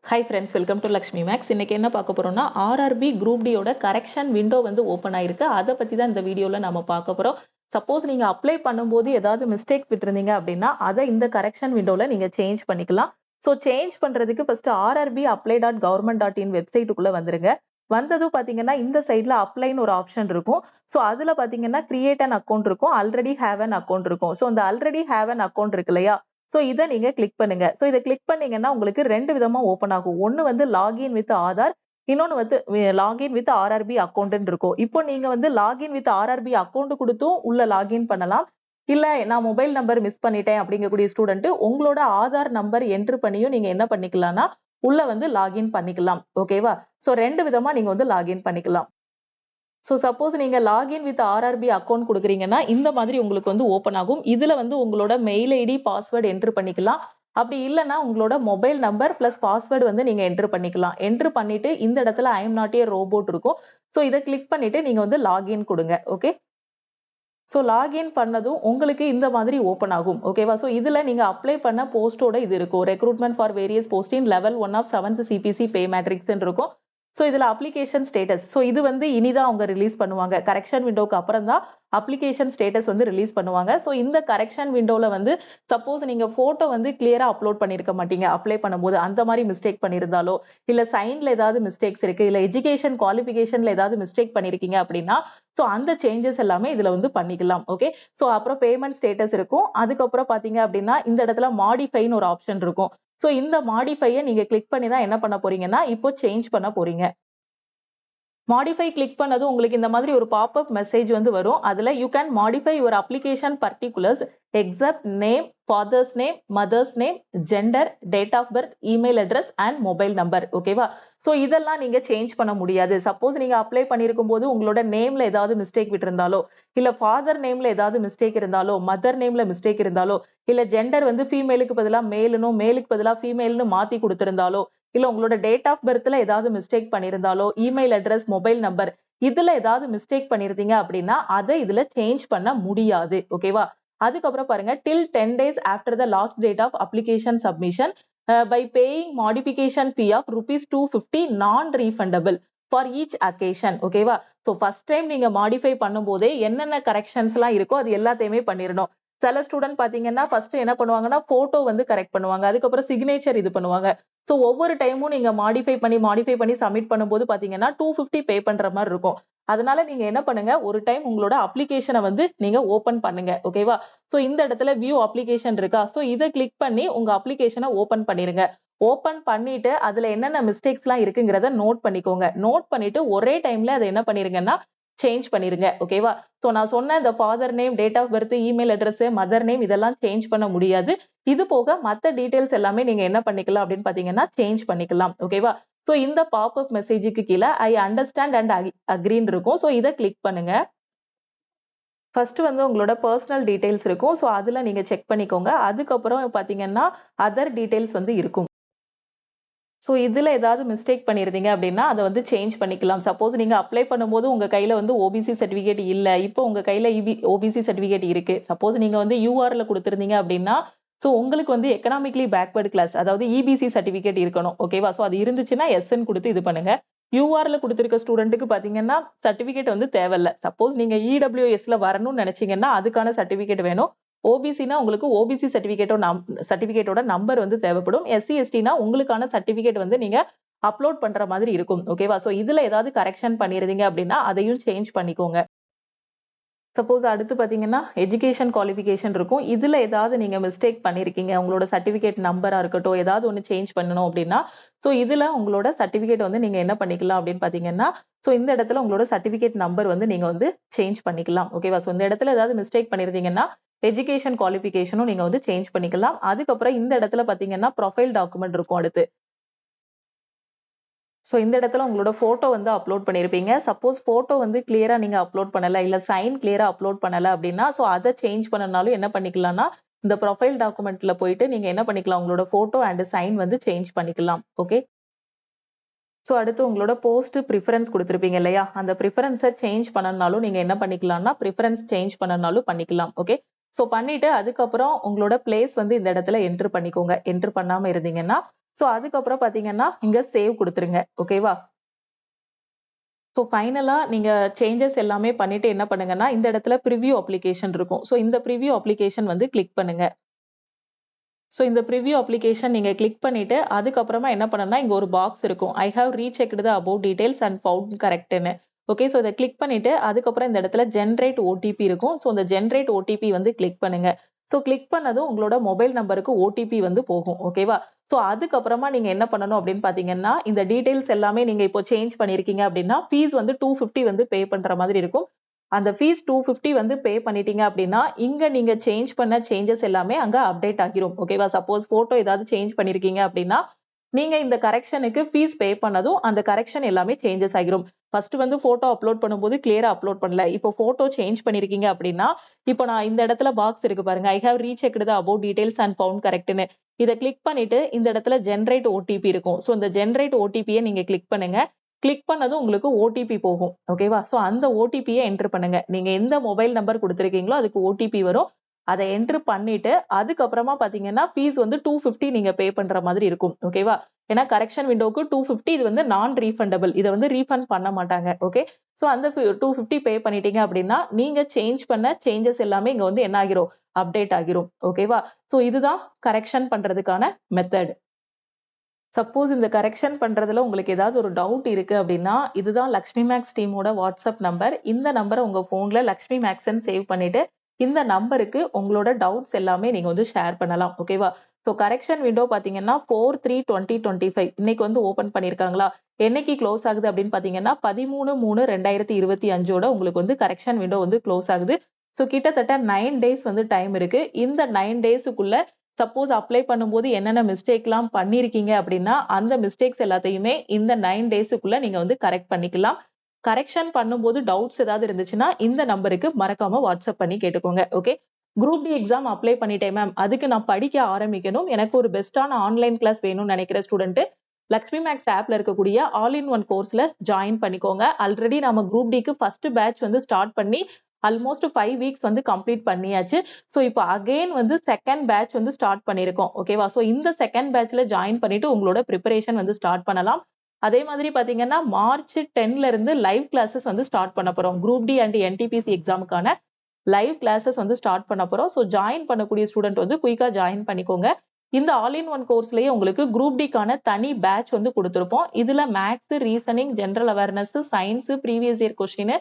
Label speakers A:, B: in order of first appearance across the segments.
A: Hi friends, welcome to Lakshmi Max. இன்னைக்கு என்ன பார்க்க போறோம்னா RRB Group D யோட கரெக்ஷன் விண்டோ வந்து ஓபன் ஆயிருக்கு. அதை பத்தி தான் இந்த வீடியோல நாம பார்க்க போறோம். சப்போஸ் நீங்க அப்ளை பண்ணும்போது ஏதாவது மிஸ்டேக்ஸ் விட்டுருந்தீங்க அப்படின்னா அதை இந்த கரெக்ஷன் விண்டோல நீங்க சேஞ்ச் பண்ணிக்கலாம். ஸோ சேஞ்ச் பண்றதுக்கு ஃபர்ஸ்ட் rrbapply.government.in வெப்சைட்டுக்குள்ள வந்துருங்க. வந்ததும் பாத்தீங்கன்னா இந்த சைட்ல அப்ளைன்னு ஒரு ஆப்ஷன் இருக்கும். ஸோ அதுல பாத்தீங்கன்னா கிரியேட் அன் அக்கௌண்ட் இருக்கும், ஆல்ரெடி ஹேவ் அன் அக்கௌண்ட் இருக்கும். ஸோ இந்த ஆல்ரெடி ஹேவ் அன் அக்கௌண்ட் இருக்கு இல்லையா, சோ இதை நீங்க கிளிக் பண்ணுங்க. சோ இதை கிளிக் பண்ணீங்கன்னா உங்களுக்கு ரெண்டு விதமா ஓபன் ஆகும். ஒன்னு வந்து லாகின் வித் ஆதார், இன்னொன்னு வந்து லாகின் வித் ஆர்ஆர்பி அக்கௌண்ட் இருக்கும். இப்போ நீங்க வந்து லாகின் வித் ஆர்ஆர்பி அக்கௌண்ட் கொடுத்தும் உள்ள லாகின் பண்ணலாம். இல்ல நான் மொபைல் நம்பர் மிஸ் பண்ணிட்டேன் அப்படிங்கக்கூடிய ஸ்டூடெண்ட் உங்களோட ஆதார் நம்பர் என்ட்ரு பண்ணியும் நீங்க என்ன பண்ணிக்கலாம்னா உள்ள வந்து லாகின் பண்ணிக்கலாம். ஓகேவா? சோ ரெண்டு விதமா நீங்க வந்து லாகின் பண்ணிக்கலாம். ஸோ சப்போஸ் நீங்க லாகின் வித் ஆர்ஆர்பி அக்கௌண்ட் கொடுக்குறீங்கன்னா இந்த மாதிரி உங்களுக்கு வந்து ஓப்பன் ஆகும். இதுல வந்து உங்களோட மெயில் ஐடி பாஸ்வேர்டு என்ட்ரு பண்ணிக்கலாம். அப்படி இல்லைன்னா உங்களோட மொபைல் நம்பர் பிளஸ் பாஸ்வேர்டு வந்து நீங்க என்ட்ரு பண்ணிக்கலாம். என்ட்ரு பண்ணிட்டு இந்த இடத்துல I am not a robot இருக்கும். ஸோ இதை கிளிக் பண்ணிட்டு நீங்க வந்து லாகின் கொடுங்க. ஓகே, ஸோ லாகின் பண்ணதும் உங்களுக்கு இந்த மாதிரி ஓப்பன் ஆகும். ஓகேவா? ஸோ இதுல நீங்க அப்ளை பண்ண போஸ்டோட இது இருக்கும், recruitment for various post in level 1 of 7th CPC pay matrix இருக்கும். ஸோ இதுல அப்ளிகேஷன் ஸ்டேட்டஸ், ஸோ இது வந்து இனிதான் அவங்க ரிலீஸ் பண்ணுவாங்க. கரெக்ஷன் விண்டோக்கு அப்புறம் தான் அப்ளிகேஷன் ஸ்டேட்டஸ் வந்து ரிலீஸ் பண்ணுவாங்க. ஸோ இந்த கரெக்ஷன் விண்டோல வந்து சப்போஸ் நீங்க போட்டோ வந்து கிளியரா அப்லோட் பண்ணிருக்க மாட்டீங்க அப்ளை பண்ணும்போது, அந்த மாதிரி மிஸ்டேக் பண்ணியிருந்தாலோ, இல்ல சைன்ல ஏதாவது மிஸ்டேக்ஸ் இருக்கு, இல்ல எஜுகேஷன் குவாலிஃபிகேஷன்ல ஏதாவது மிஸ்டேக் பண்ணிருக்கீங்க அப்படின்னா சோ அந்த சேஞ்சஸ் எல்லாமே இதுல வந்து பண்ணிக்கலாம். ஓகே, சோ அப்புறம் பேமெண்ட் ஸ்டேட்டஸ் இருக்கும். அதுக்கப்புறம் பாத்தீங்க அப்படின்னா இந்த இடத்துல மாடிஃபைன்னு ஒரு ஆப்ஷன் இருக்கும். சோ இந்த மாடிஃபையை நீங்க கிளிக் பண்ணி தான் என்ன பண்ண போறீங்கன்னா இப்போ சேஞ்ச் பண்ண போறீங்க. மாடிஃபை கிளிக் பண்ணதும் உங்களுக்கு இந்த மாதிரி ஒரு பாப்அப் மெசேஜ் வந்து வரும். அதுல you can modify your application particulars except name, father's name, mother's name, gender, date of birth, email address and mobile number. ஓகேவா? சோ இதெல்லாம் நீங்க சேஞ்ச் பண்ண முடியாது. சப்போஸ் நீங்க அப்ளை பண்ணிருக்கும் போது உங்களோட நேம்ல ஏதாவது மிஸ்டேக் விட்டிருந்தாலோ, இல்ல ஃபாதர் நேம்ல ஏதாவது மிஸ்டேக் இருந்தாலோ, மதர் நேம்ல மிஸ்டேக் இருந்தாலோ, இல்ல ஜெண்டர் வந்து ஃபீமேலுக்கு பதிலா மேலுனும் மேலுக்கு பதிலா ஃபீமேல்னு மாத்தி கொடுத்திருந்தாலோ, இல்ல உங்களோட டேட் ஆஃப் பர்த்ல ஏதாவது மிஸ்டேக் பண்ணிருந்தாலோ, இமெயில் அட்ரஸ், மொபைல் நம்பர் இதுல ஏதாவது மிஸ்டேக் பண்ணிருந்தீங்க அப்படின்னா அதை இதுல சேஞ்ச் பண்ண முடியாது. ஓகேவா? அதுக்கப்புறம் பாருங்க, டில் 10 days after the last date of application submission by paying modification fee of ₹250 non-refundable for each occasion. ஓகேவா? சோ ஃபர்ஸ்ட் டைம் நீங்க மாடிஃபை பண்ணும் போதே என்னென்ன கரெக்ஷன்ஸ் எல்லாம் இருக்கோ அது எல்லாத்தையுமே பண்ணிடணும். சில ஸ்டூடெண்ட் பாத்தீங்கன்னா ஃபர்ஸ்ட் என்ன பண்ணுவாங்கன்னா போட்டோ வந்து கரெக்ட் பண்ணுவாங்க, அதுக்கப்புறம் சிக்னேச்சர் இது பண்ணுவாங்க. சோ ஒவ்வொரு டைமும் நீங்க மாடிஃபை பண்ணி சப்மிட் பண்ணும்போது பாத்தீங்கன்னா 250 பே பண்ற மாதிரி இருக்கும். அதனால நீங்க என்ன பண்ணுங்க, ஒரு டைம் உங்களோட அப்ளிகேஷனை வந்து நீங்க ஓபன் பண்ணுங்க. ஓகேவா? சோ இந்த இடத்துல வியூ அப்ளிகேஷன் இருக்கா, சோ இதை கிளிக் பண்ணி உங்க அப்ளிகேஷனை ஓபன் பண்ணிருங்க. ஓபன் பண்ணிட்டு அதுல என்னென்ன மிஸ்டேக்ஸ் எல்லாம் இருக்குங்கிறத நோட் பண்ணிக்கோங்க. நோட் பண்ணிட்டு ஒரே டைம்ல அதை என்ன பண்ணிருங்கன்னா சேஞ்ச் பண்ணிருங்க. ஓகேவா? சோ நான் சொன்ன இந்த father name, date of birth, email address, mother name இதெல்லாம் சேஞ்ச் பண்ண முடியாது. இது போக மத்த டீடைல்ஸ் எல்லாமே நீங்க என்ன பண்ணிக்கலாம் அப்படின்னு பாத்தீங்கன்னா சேஞ்ச் பண்ணிக்கலாம். ஓகேவா? சோ இந்த பாப்அப் மெசேஜுக்கு கீழே ஐ அண்டர்ஸ்டாண்ட் அண்ட் அக்ரீன் இருக்கும். சோ இதை கிளிக் பண்ணுங்க. ஃபர்ஸ்ட் வந்து உங்களோட பர்சனல் டீடைல்ஸ் இருக்கும். சோ அதுல நீங்க செக் பண்ணிக்கோங்க. அதுக்கப்புறம் பாத்தீங்கன்னா அதர் டீடைல்ஸ் வந்து இருக்கும். சோ இதுல ஏதாவது மிஸ்டேக் பண்ணிருந்தீங்க அப்படின்னா அதை வந்து சேஞ்ச் பண்ணிக்கலாம். சப்போஸ் நீங்க அப்ளை பண்ணும்போது உங்க கையில வந்து ஓபிசி சர்டிபிகேட் இல்ல, இப்போ உங்க கையில ஓபிசி சர்டிபிகேட் இருக்கு. சப்போஸ் நீங்க வந்து யூஆர்ல கொடுத்திருந்தீங்க அப்படின்னா சோ உங்களுக்கு வந்து எக்கனாமிக்கலி பேக்வர்ட் கிளாஸ், அதாவது இபிசி சர்டிபிகேட் இருக்கணும். ஓகேவா? சோ அது இருந்துச்சுன்னா எஸ்ன்னு கொடுத்து இது பண்ணுங்க. யூஆர்ல கொடுத்திருக்க ஸ்டூடெண்ட்டுக்கு பாத்தீங்கன்னா சர்டிபிகேட் வந்து தேவையில்ல. சப்போஸ் நீங்க இடபிள்யூஎஸ்ல வரணும்னு நினைச்சீங்கன்னா அதுக்கான சர்டிபிகேட் வேணும். ஓபிசினா உங்களுக்கு ஓபிசி சர்டிபிகேட்டோட நம்பர் வந்து தேவைப்படும். எஸ்சி எஸ்டினா உங்களுக்கான சர்டிபிகேட் வந்து நீங்க அப்லோட் பண்ற மாதிரி இருக்கும். ஓகேவா? சோ இதுல ஏதாவது கரெக்ஷன் பண்ணிருந்தீங்க அப்படின்னா அதையும் சேஞ்ச் பண்ணிக்கோங்க. சப்போஸ் அடுத்து பாத்தீங்கன்னா எஜுகேஷன் குவாலிஃபிகேஷன் இருக்கும். இதுல ஏதாவது நீங்க மிஸ்டேக் பண்ணிருக்கீங்க, உங்களோட சர்டிபிகேட் நம்பரா இருக்கட்டும், ஏதாவது ஒண்ணு சேஞ்ச் பண்ணணும் அப்படின்னா சோ இதுல உங்களோட சர்டிபிகேட் வந்து நீங்க என்ன பண்ணிக்கலாம் அப்படின்னு பாத்தீங்கன்னா சோ இந்த இடத்துல உங்களோட சர்டிபிகேட் நம்பர் வந்து நீங்க வந்து சேஞ்ச் பண்ணிக்கலாம். ஓகேவா? சோ இந்த இடத்துல ஏதாவது மிஸ்டேக் பண்ணிருந்தீங்கன்னா எஜுகேஷன் குவாலிஃபிகேஷனும் நீங்க வந்து சேஞ்ச் பண்ணிக்கலாம். அதுக்கப்புறம் இந்த இடத்துல பாத்தீங்கன்னா ப்ரொஃபைல் டாக்குமெண்ட் இருக்கும் அடுத்து. சோ இந்த இடத்துல உங்களோட போட்டோ வந்து அப்லோட் பண்ணிருப்பீங்க. சப்போஸ் போட்டோ வந்து கிளியரா நீங்க அப்லோட் பண்ணல, இல்ல சைன் கிளியரா அப்லோட் பண்ணல அப்படின்னா சோ அதை சேஞ்ச் பண்ணனாலும் என்ன பண்ணிக்கலாம்னா இந்த ப்ரொஃபைல் டாக்குமெண்ட்ல போயிட்டு நீங்க என்ன பண்ணிக்கலாம், உங்களோட போட்டோ அண்ட் சைன் வந்து சேஞ்ச் பண்ணிக்கலாம். ஓகே, சோ அடுத்து உங்களோட போஸ்ட் ப்ரிஃபரன்ஸ் கொடுத்திருப்பீங்க இல்லையா, அந்த ப்ரிஃபரன்ஸை சேஞ்ச் பண்ணனாலும் நீங்க என்ன பண்ணிக்கலாம்னா ப்ரிஃபரன்ஸ் சேஞ்ச் பண்ணனாலும் பண்ணிக்கலாம். ஓகே, சோ பண்ணிட்டு அதுக்கப்புறம் உங்களோட பிளேஸ் வந்து இந்த இடத்துல என்டர் பண்ணிக்கோங்க. என்டர் பண்ணாம இருந்தீங்கன்னா ஸோ அதுக்கப்புறம் பாத்தீங்கன்னா இங்க சேவ் கொடுத்துருங்க. ஓகேவா? ஸோ ஃபைனலா நீங்க சேஞ்சஸ் எல்லாமே பண்ணிட்டு என்ன பண்ணுங்கன்னா, இந்த இடத்துல பிரிவ்யூ அப்ளிகேஷன் இருக்கும். ஸோ இந்த பிரிவ்யூ அப்ளிகேஷன் வந்து கிளிக் பண்ணுங்க. ஸோ இந்த பிரிவ்யூ அப்ளிகேஷன் நீங்க கிளிக் பண்ணிட்டு, அதுக்கப்புறமா என்ன பண்ணணும்னா, இங்க ஒரு பாக்ஸ் இருக்கும். I have rechecked the above details and found கரெக்ட்ன்னு. ஓகே. ஸோ இத கிளிக் பண்ணிட்டு, அதுக்கப்புறம் இந்த இடத்துல ஜெனரேட் ஓடிபி இருக்கும். ஸோ இந்த ஜெனரேட் ஓடிபி வந்து கிளிக் பண்ணுங்க. ஸோ கிளிக் பண்ணதும் உங்களோட மொபைல் நம்பருக்கு ஓடிபி வந்து போகும். ஓகேவா? ஸோ அதுக்கப்புறமா நீங்க என்ன பண்ணணும் அப்படின்னு பார்த்தீங்கன்னா, இந்த டீடைல்ஸ் எல்லாமே நீங்க இப்போ சேஞ்ச் பண்ணியிருக்கீங்க அப்படின்னா, ஃபீஸ் வந்து 250 வந்து பே பண்ற மாதிரி இருக்கும். அந்த ஃபீஸ் 250 வந்து பே பண்ணிட்டீங்க அப்படின்னா, இங்க நீங்க சேஞ்ச் பண்ண சேஞ்சஸ் எல்லாமே அங்க அப்டேட் ஆகிரும். ஓகேவா? சப்போஸ் ஃபோட்டோ ஏதாவது சேஞ்ச் பண்ணியிருக்கீங்க அப்படின்னா, நீங்க இந்த கரெக்ஷனுக்கு ஃபீஸ் பே பண்ணதும் அந்த கரெக்ஷன் எல்லாமே சேஞ்சஸ் ஆகிரும். ஃபர்ஸ்ட் வந்து ஃபோட்டோ அப்லோட் பண்ணும்போது கிளியரா அப்லோட் பண்ணல. இப்போ ஃபோட்டோ சேஞ்ச் பண்ணியிருக்கீங்க அப்படின்னா, இப்போ நான் இந்த இடத்துல பாக்ஸ் இருக்கு பாருங்க. I have rechecked the above details and found கரெக்ட்ன்னு. இத கிளிக் பண்ணிட்டு இந்த இடத்துல ஜெனரேட் ஓடிபி இருக்கும். ஸோ இந்த ஜெனரேட் ஓடிபிய நீங்க கிளிக் பண்ணுங்க. கிளிக் பண்ணதும் உங்களுக்கு ஓடிபி போகும். ஓகேவா? சோ அந்த ஓடிபிய என்டர் பண்ணுங்க. நீங்க எந்த மொபைல் நம்பர் குடுத்திருக்கீங்களோ அதுக்கு ஓடிபி வரும். அத என்டர் பண்ணிட்டு, அதுக்கப்புறமா பாத்தீங்கன்னா, ஃபீஸ் வந்து 250 நீங்க பே பண்ற மாதிரி இருக்கும். ஓகேவா? ஏன்னா கரெக்ஷன் விண்டோக்கு 250 இது வந்து நான் ரீஃபண்டபிள். இத வந்து ரீஃபண்ட் பண்ண மாட்டாங்க. ஓகே. சோ அந்த 250 பே பண்ணிட்டீங்க அப்படின்னா, நீங்க சேஞ்ச் பண்ண சேஞ்சஸ் எல்லாமே இங்க வந்து என்ன ஆகிரும்? அப்டேட் ஆகிரும். ஓகேவா? சோ இதுதான் கரெக்ஷன் பண்றதுக்கான மெத்தட். சப்போஸ் இந்த கரெக்ஷன் பண்றதுல உங்களுக்கு ஏதாவது ஒரு டவுட் இருக்கு அப்படின்னா, இதுதான் லக்ஷ்மி மேக்ஸ் டீமோட வாட்ஸ்அப் நம்பர். இந்த நம்பர உங்க ஃபோன்ல லக்ஷ்மி மேக்ஸ்ன்னு சேவ் பண்ணிட்டு, இந்த நம்பருக்கு உங்களோட டவுட்ஸ் எல்லாமே நீங்க வந்து ஷேர் பண்ணலாம். ஓகேவா? சோ கரெக்ஷன் விண்டோ பாத்தீங்கன்னா 4/3/2025 இன்னைக்கு வந்து ஓப்பன் பண்ணியிருக்காங்களா? என்னைக்கு க்ளோஸ் ஆகுது அப்படின்னு பாத்தீங்கன்னா 13/3/2025 உங்களுக்கு வந்து கரெக்ஷன் விண்டோ வந்து க்ளோஸ் ஆகுது. சோ கிட்டத்தட்ட 9 டேஸ் வந்து டைம் இருக்கு. இந்த 9 டேஸ்க்குள்ள சப்போஸ் அப்ளை பண்ணும்போது என்னென்ன மிஸ்டேக்லாம் பண்ணியிருக்கீங்க அப்படின்னா, அந்த மிஸ்டேக்ஸ் எல்லாத்தையுமே இந்த 9 டேஸ்க்குள்ள நீங்க வந்து கரெக்ட் பண்ணிக்கலாம். கரெக்ஷன் பண்ணும்போது டவுட்ஸ் ஏதாவது இருந்துச்சுன்னா, இந்த நம்பருக்கு மறக்காம வாட்ஸ்அப் பண்ணி கேட்டுக்கோங்க. Okay. Group D exam apply பண்ணிட்டேன் மேம். அதுக்கு நான் படிக்க ஆரம்பிக்கணும். எனக்கு ஒரு பெஸ்ட்டான ஆன்லைன் கிளாஸ் வேணும்னு நெனைக்கிற ஸ்டூடண்ட் லக்ஷ்மி மேக்ஸ் ஆப்ல இருக்கக்கூடிய ஆல் இன் ஒன் கோர்ஸ்ல ஜாயின் பண்ணிக்கோங்க. ஆல்ரெடி நம்ம குரூப் டிக்கு ஃபர்ஸ்ட் பேட்ச் வந்து ஸ்டார்ட் பண்ணி ஆல்மோஸ்ட் 5 வீக்ஸ் வந்து கம்ப்ளீட் பண்ணியாச்சு. சோ இப்போ அகைன் வந்து செகண்ட் பேட்ச் வந்து ஸ்டார்ட் பண்ணியிருக்கோம். ஓகேவா? சோ இந்த செகண்ட் பேட்ச்ல ஜாயின் பண்ணிட்டு உங்களோட பிரிப்பரேஷன் வந்து ஸ்டார்ட் பண்ணலாம். அதே மாதிரி பாத்தீங்கன்னா மார்ச் 10ல இருந்து லைவ் கிளாஸஸ் வந்து ஸ்டார்ட் பண்ண போறோம். குரூப் டி அண்ட் என்டிபிசி எக்ஸாமுக்கான லைவ் கிளாஸஸ் வந்து ஸ்டார்ட் பண்ண போறோம். சோ ஜாயின் பண்ணக்கூடிய ஸ்டூடெண்ட் வந்து குயிக்கா ஜாயின் பண்ணிக்கோங்க. இந்த ஆல் இன் ஒன் கோர்ஸ்லயே உங்களுக்கு குரூப் டிக்கான தனி பேட்ச் வந்து கொடுத்திருப்போம். இதுல maths, reasoning, general awareness, science, previous year question,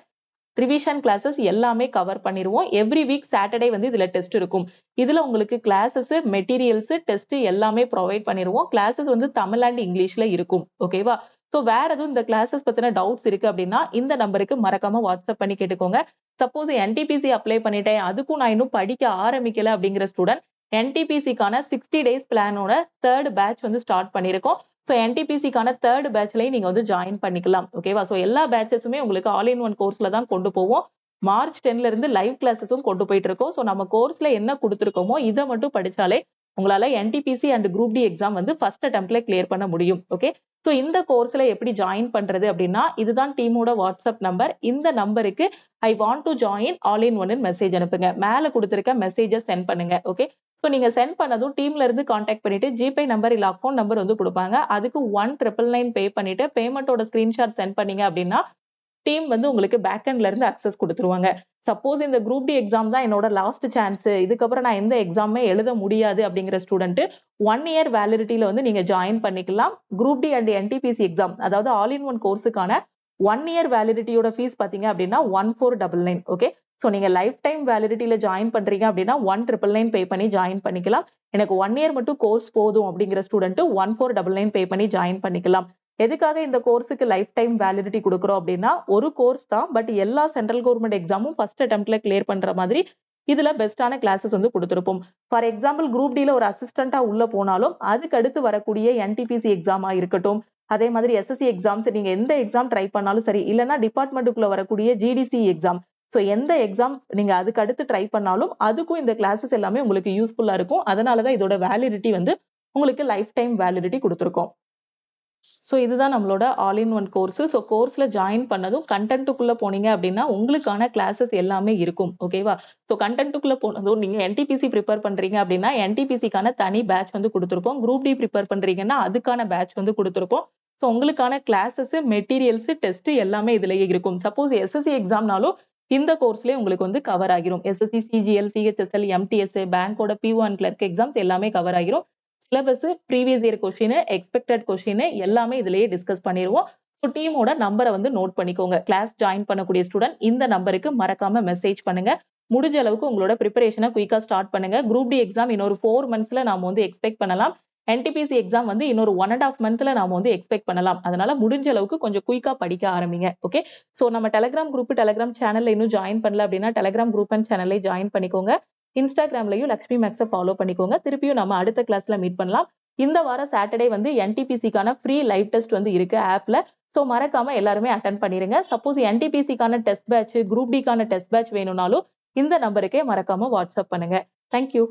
A: revision classes எல்லாமே கவர் பண்ணிருவோம். எவ்ரி வீக் சாட்டர்டே வந்து இதுல டெஸ்ட் இருக்கும். இதுல உங்களுக்கு கிளாஸஸ், மெட்டீரியல்ஸ், டெஸ்ட் எல்லாமே ப்ரொவைட் பண்ணிருவோம். கிளாஸஸ் வந்து தமிழ் அண்ட் இங்கிலீஷ்ல இருக்கும். ஓகேவா? சோ வேற எதுவும் இந்த கிளாஸஸ் பத்தின டவுட்ஸ் இருக்கு அப்படின்னா இந்த நம்பருக்கு மறக்காம வாட்ஸ்அப் பண்ணி கேட்டுக்கோங்க. சப்போஸ் என்டிபிசி அப்ளை பண்ணிட்டேன், அதுக்கும் நான் இன்னும் படிக்க ஆரம்பிக்கல அப்படிங்கிற ஸ்டூடெண்ட் என்டிபிசிக்கான 60 டேஸ் பிளானோட 3rd பேட்ச் வந்து ஸ்டார்ட் பண்ணிருக்கோம். சோ என்டிபிசிக்கான 3rd பேட்ச்லயும் நீங்க வந்து ஜாயின் பண்ணிக்கலாம். ஓகேவா? சோ எல்லா பேட்சஸுமே உங்களுக்கு ஆல் இன் ஒன் கோர்ஸ்ல தான் கொண்டு போவோம். மார்ச் 10ல இருந்து லைவ் கிளாஸஸும் கொண்டு போயிட்டு இருக்கோம். சோ நம்ம கோர்ஸ்ல என்ன குடுத்திருக்கோமோ இத மட்டும் படிச்சாலே உங்களால NTPC and group D exam வந்து ஃபர்ஸ்ட் அட்டெம்ப்ட்ல கிளியர் பண்ண முடியும். ஓகே. சோ இந்த கோர்ஸ்ல எப்படி ஜாயின் பண்றது அப்படின்னா, இதுதான் டீமோட வாட்ஸ்அப் நம்பர். இந்த நம்பருக்கு I want to join all in ஒன்னு மெசேஜ் அனுப்புங்க. மேல குடுத்திருக்க மெசேஜ சென்ட் பண்ணுங்க. ஓகே. சோ நீங்க சென்ட் பண்ணதும் டீம்ல இருந்து கான்டாக்ட் பண்ணிட்டு ஜிபே நம்பர் இல்ல அக்கவுண்ட் நம்பர் வந்து குடுப்பாங்க. அதுக்கு 1999 பே பண்ணிட்டு பேமெண்டோட ஸ்கிரீன்ஷாட் சென்ட் பண்ணீங்க அப்படின்னா, டீம் வந்து உங்களுக்கு பேக் எண்ட்ல இருந்து அக்சஸ் குடுத்துருவாங்க. சப்போஸ் இந்த குரூப் டி எக்ஸாம் தான் என்னோட லாஸ்ட் சான்ஸ். இதுக்கப்புறம் நான் எந்த எக்ஸாமே எழுத முடியாது அப்படிங்கிற ஸ்டூடெண்ட் 1 இயர் வேலிடிட்டில வந்து நீங்க ஜாயின் பண்ணிக்கலாம். Group D and NTPC exam அதாவது ஆல் இன் ஒன் கோர்ஸுக்கான 1 இயர் வேலிடிட்டியோட ஃபீஸ் பாத்தீங்க அப்படின்னா 1499. ஓகே. சோ நீங்க லைஃப் டைம் வேலிடிட்டில ஜாயின் பண்றீங்க அப்படின்னா 1999 பே பண்ணி ஜாயின் பண்ணிக்கலாம். எனக்கு 1 இயர் மட்டும் கோர்ஸ் போதும் அப்படிங்கிற ஸ்டூடெண்ட் 1499 பே பண்ணி ஜாயின் பண்ணிக்கலாம். எதுக்காக இந்த கோர்ஸுக்கு லைஃப் டைம் வேலிடிட்டி குடுக்குறோம் அப்படின்னா, ஒரு கோர்ஸ் தான். பட் எல்லா சென்ட்ரல் கவர்ன்மெண்ட் எக்ஸாமும் ஃபர்ஸ்ட் அட்டெம்ப்ட்ல கிளியர் பண்ற மாதிரி இதுல பெஸ்டான கிளாஸஸ் வந்து குடுத்திருப்போம். ஃபார் எக்ஸாம்பிள் குரூப் டில ஒரு அசிஸ்டன்ட்டா உள்ள போனாலும், அதுக்கு அடுத்து வரக்கூடிய என்டிபிசி எக்ஸாமா இருக்கட்டும், அதே மாதிரி எஸ்எஸ்சி எக்ஸாம்ஸ் நீங்க எந்த எக்ஸாம் ட்ரை பண்ணாலும் சரி, இல்லன்னா டிபார்ட்மெண்ட்டுக்குள்ள வரக்கூடிய ஜிடிசி எக்ஸாம். சோ எந்த எக்ஸாம் நீங்க அதுக்கு அடுத்து ட்ரை பண்ணாலும், அதுக்கும் இந்த கிளாஸஸ் எல்லாமே உங்களுக்கு யூஸ்ஃபுல்லா இருக்கும். அதனால தான் இதோட வேலிடிட்டி வந்து உங்களுக்கு லைஃப் டைம் வேலிடிட்டி குடுத்திருக்கோம். ஸோ இதுதான் நம்மளோட all in one course. So கோர்ஸ்ல ஜாயின் பண்ணதும் கண்டென்ட்டுக்குள்ள போனீங்க அப்படின்னா உங்களுக்கான கிளாஸஸ் எல்லாமே இருக்கும். ஓகேவா? ஸோ கண்டென்ட்டுக்குள்ள போனதும் நீங்க என்டிபிசி ப்ரிப்பேர் பண்றீங்க அப்படின்னா என்டிபிசிக்கான தனி பேட்ச் வந்து குடுத்திருப்போம். குரூப் டி ப்ரிப்பேர் பண்றீங்கன்னா அதுக்கான பேட்ச் வந்து குடுத்திருப்போம். ஸோ உங்களுக்கான கிளாஸஸ், மெட்டீரியல்ஸ், டெஸ்ட் எல்லாமே இதுலயே இருக்கும். சப்போஸ் எஸ்எஸ்சி எக்ஸாம்னாலும் இந்த கோர்ஸ்லயே உங்களுக்கு வந்து கவர் ஆகிரும். எஸ்எஸ்சி, சிஜிஎல், சிஹெச்எஸ்எல், எம்டிஎஸ், பேங்கோட P1 கிளர்க் எக்ஸாம்ஸ் எல்லாமே கவர் ஆகிரும். Syllabus, previous year question, expected question எல்லாமே இதுலயே டிஸ்கஸ் பண்ணிருவோம். ஸோ டீமோட நம்பரை வந்து நோட் பண்ணிக்கோங்க. கிளாஸ் ஜாயின் பண்ணக்கூடிய ஸ்டூடெண்ட் இந்த நம்பருக்கு மறக்காம மெசேஜ் பண்ணுங்க. முடிஞ்ச அளவுக்கு உங்களோட ப்ரிப்பரேஷனை குயிக்கா ஸ்டார்ட் பண்ணுங்க. குரூப் டி எக்ஸாம் இன்னொரு 4 மந்த்ஸ்ல நாம வந்து எக்ஸ்பெக்ட் பண்ணலாம். என்டிபிசி எக்ஸாம் வந்து இன்னொரு 1.5 மந்த்ல நாம வந்து எக்ஸ்பெக்ட் பண்ணலாம். அதனால முடிஞ்ச அளவுக்கு கொஞ்சம் குயிக்கா படிக்க ஆரம்பிங்க. ஓகே. ஸோ நம்ம டெலிகிராம் குரூப், டெலிகிராம் சேனல்ல இன்னும் ஜாயின் பண்ணல அப்படின்னா டெலிகிராம் குரூப் அண்ட் சேனல்ல ஜாயின் பண்ணிக்கோங்க. இன்ஸ்டாகிராம்லயும் லக்ஷ்மி மேக்ஸை ஃபாலோ பண்ணிக்கோங்க. திருப்பியும் நம்ம அடுத்த கிளாஸ்ல மீட் பண்ணலாம். இந்த வாரம் சாட்டர்டே வந்து என்டிபிசிக்கான ஃப்ரீ லைவ் டெஸ்ட் வந்து இருக்கு ஆப்ல. ஸோ மறக்காம எல்லாருமே அட்டன் பண்ணிருங்க. சப்போஸ் என்டிபிசிக்கான டெஸ்ட் பேட்ச், குரூப் டிக்கான டெஸ்ட் பேட்ச் வேணும்னாலும் இந்த நம்பருக்கே மறக்காம வாட்ஸ்அப் பண்ணுங்க. தேங்க்யூ.